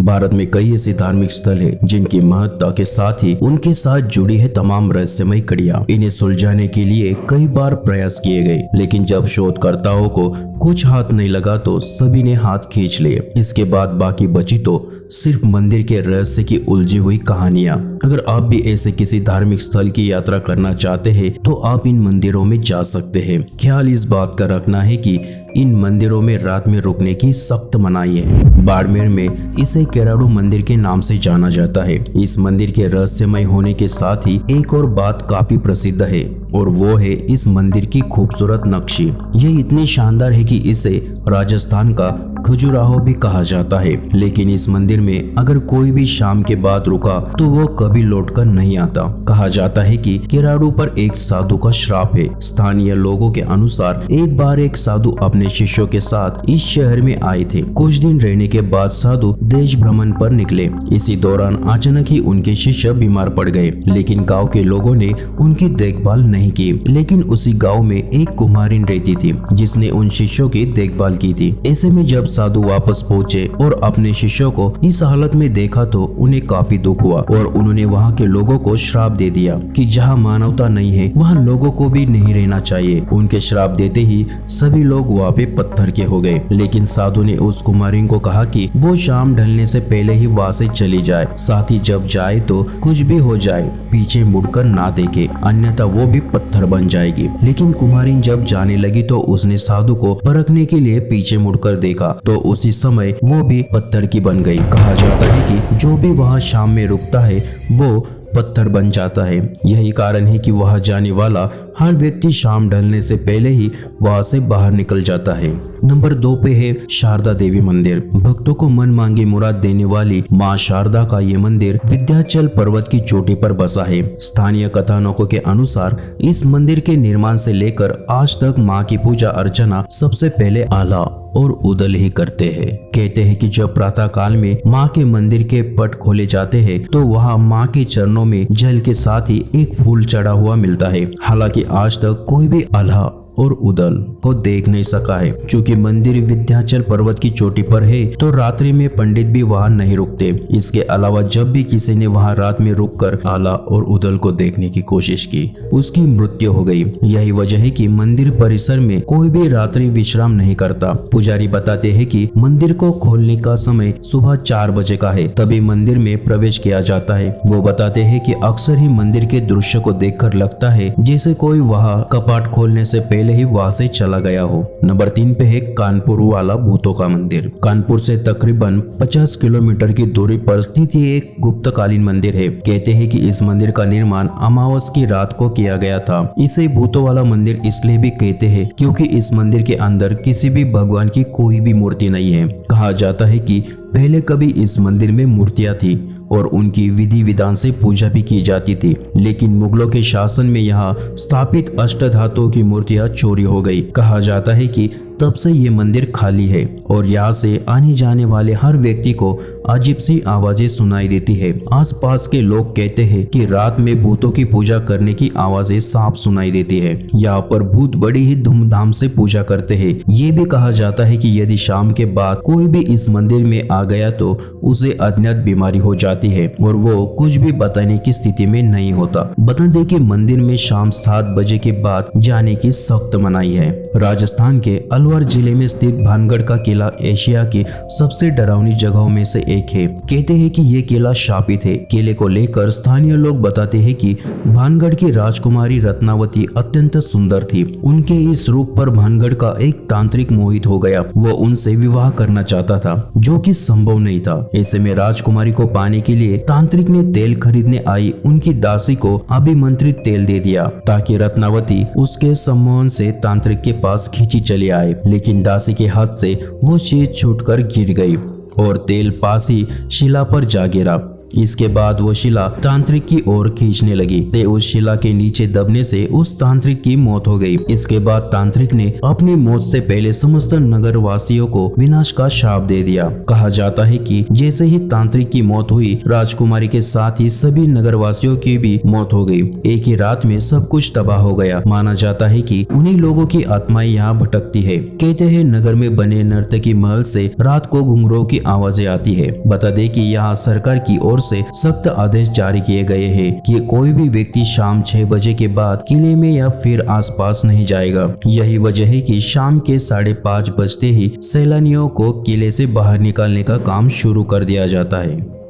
भारत में कई ऐसे धार्मिक स्थल हैं जिनकी महत्ता के साथ ही उनके साथ जुड़ी है तमाम रहस्यमय कड़ियां। इन्हें सुलझाने के लिए कई बार प्रयास किए गए, लेकिन जब शोधकर्ताओं को कुछ हाथ नहीं लगा तो सभी ने हाथ खींच लिए। इसके बाद बाकी बची तो सिर्फ मंदिर के रहस्य की उलझी हुई कहानियां। अगर आप भी ऐसे किसी धार्मिक स्थल की यात्रा करना चाहते हैं तो आप इन मंदिरों में जा सकते हैं। ख्याल इस बात का रखना है कि इन मंदिरों में रात में रुकने की सख्त मनाही है। बाड़मेर में इसे केराडू मंदिर के नाम से जाना जाता है। इस मंदिर के रहस्यमय होने के साथ ही एक और बात काफी प्रसिद्ध है और वो है इस मंदिर की खूबसूरत नक्शी। ये इतनी शानदार है कि इसे राजस्थान का खजुराहो भी कहा जाता है। लेकिन इस मंदिर में अगर कोई भी शाम के बाद रुका तो वो कभी लौटकर नहीं आता। कहा जाता है कि केराडू पर एक साधु का श्राप है। स्थानीय लोगों के अनुसार एक बार एक साधु अपने शिष्यों के साथ इस शहर में आए थे। कुछ दिन रहने के बाद साधु देश भ्रमण पर निकले। इसी दौरान अचानक ही उनके शिष्य बीमार पड़ गए, लेकिन गाँव के लोगों ने उनकी देखभाल नहीं की। लेकिन उसी गाँव में एक कुम्हारिन रहती थी जिसने उन शिष्यों की देखभाल की थी। ऐसे में जब साधु वापस पहुंचे और अपने शिष्यों को इस हालत में देखा तो उन्हें काफी दुख हुआ और उन्होंने वहां के लोगों को श्राप दे दिया कि जहां मानवता नहीं है वहां लोगों को भी नहीं रहना चाहिए। उनके श्राप देते ही सभी लोग वहां पे पत्थर के हो गए। लेकिन साधु ने उस कुमारिन को कहा कि वो शाम ढलने से पहले ही वहां से चली जाए, साथ ही जब जाए तो कुछ भी हो जाए पीछे मुड़कर ना देखे, अन्यथा वो भी पत्थर बन जाएगी। लेकिन कुमारिन जब जाने लगी तो उसने साधु को परखने के लिए पीछे मुड़कर देखा तो उसी समय वो भी पत्थर की बन गई। कहा जाता है कि जो भी वहां शाम में रुकता है वो पत्थर बन जाता है। यही कारण है कि वहां जाने वाला हर व्यक्ति शाम ढलने से पहले ही वहां से बाहर निकल जाता है। नंबर 2 पे है शारदा देवी मंदिर। भक्तों को मन मांगी मुराद देने वाली मां शारदा का ये मंदिर विंध्याचल पर्वत की चोटी पर बसा है। स्थानीय कथानकों के अनुसार इस मंदिर के निर्माण से लेकर आज तक मां की पूजा अर्चना सबसे पहले आला और उदल ही करते हैं। कहते हैं कि जब प्रातः काल में मां के मंदिर के पट खोले जाते हैं तो वहां मां के चरणों में जल के साथ ही एक फूल चढ़ा हुआ मिलता है। हालांकि आज तक कोई भी आल्हा और उदल को देख नहीं सका है। चूंकि मंदिर विंध्याचल पर्वत की चोटी पर है तो रात्रि में पंडित भी वहां नहीं रुकते। इसके अलावा जब भी किसी ने वहां रात में रुककर आला और उदल को देखने की कोशिश की उसकी मृत्यु हो गई। यही वजह है कि मंदिर परिसर में कोई भी रात्रि विश्राम नहीं करता। पुजारी बताते हैं कि मंदिर को खोलने का समय सुबह 4 बजे का है, तभी मंदिर में प्रवेश किया जाता है। वो बताते हैं कि अक्सर ही मंदिर के दृश्य को देखकर लगता है जैसे कोई वहां कपाट खोलने से पहले ही वहां से चला गया हो। नंबर 3 पे है कानपुर वाला भूतों का मंदिर। कानपुर से तकरीबन 50 किलोमीटर की दूरी पर स्थित ये एक गुप्तकालीन मंदिर है। कहते हैं कि इस मंदिर का निर्माण अमावस की रात को किया गया था। इसे भूतों वाला मंदिर इसलिए भी कहते हैं क्योंकि इस मंदिर के अंदर किसी भी भगवान की कोई भी मूर्ति नहीं है। कहा जाता है कि पहले कभी इस मंदिर में मूर्तियां थी और उनकी विधि विधान से पूजा भी की जाती थी, लेकिन मुगलों के शासन में यहाँ स्थापित अष्टधातुओं की मूर्तियां चोरी हो गई। कहा जाता है कि तब से ये मंदिर खाली है और यहाँ से आने जाने वाले हर व्यक्ति को अजीब सी आवाजें सुनाई देती है। आसपास के लोग कहते हैं कि रात में भूतों की पूजा करने की आवाजें साफ सुनाई देती है। यहाँ पर भूत बड़ी ही धूमधाम से पूजा करते हैं। ये भी कहा जाता है कि यदि शाम के बाद कोई भी इस मंदिर में आ गया तो उसे अज्ञात बीमारी हो जाती है और वो कुछ भी बताने की स्थिति में नहीं होता। बता दें कि मंदिर में शाम 7 बजे के बाद जाने की सख्त मनाही है। राजस्थान के अलवर जिले में स्थित भानगढ़ का किला एशिया की सबसे डरावनी जगहों में से एक है। कहते हैं कि ये किला शापित है। किले को लेकर स्थानीय लोग बताते हैं कि भानगढ़ की राजकुमारी रत्नावती अत्यंत सुंदर थी। उनके इस रूप पर भानगढ़ का एक तांत्रिक मोहित हो गया। वो उनसे विवाह करना चाहता था जो कि संभव नहीं था। ऐसे में राजकुमारी को पाने के लिए तांत्रिक ने तेल खरीदने आई उनकी दासी को अभिमंत्रित तेल दे दिया ताकि रत्नावती उसके सम्मोहन से तांत्रिक के पास खींची चली आए। लेकिन दासी के हाथ से वो चीज छूटकर गिर गई और तेल पास ही शिला पर जा गिरा। इसके बाद वो शिला तांत्रिक की ओर खींचने लगी। उस शिला के नीचे दबने से उस तांत्रिक की मौत हो गई। इसके बाद तांत्रिक ने अपनी मौत से पहले समस्त नगर वासियों को विनाश का शाप दे दिया। कहा जाता है कि जैसे ही तांत्रिक की मौत हुई, राजकुमारी के साथ ही सभी नगर वासियों की भी मौत हो गई। एक ही रात में सब कुछ तबाह हो गया। माना जाता है कि उन्हीं लोगों की आत्माएं यहाँ भटकती है। कहते हैं नगर में बने नर्तकी महल से रात को घुंघरूओं की आवाजें आती है। बता दे कि यहाँ सरकार की ओर से सख्त आदेश जारी किए गए हैं कि कोई भी व्यक्ति शाम 6 बजे के बाद किले में या फिर आसपास नहीं जाएगा। यही वजह है कि शाम के 5:30 बजते ही सैलानियों को किले से बाहर निकालने का काम शुरू कर दिया जाता है।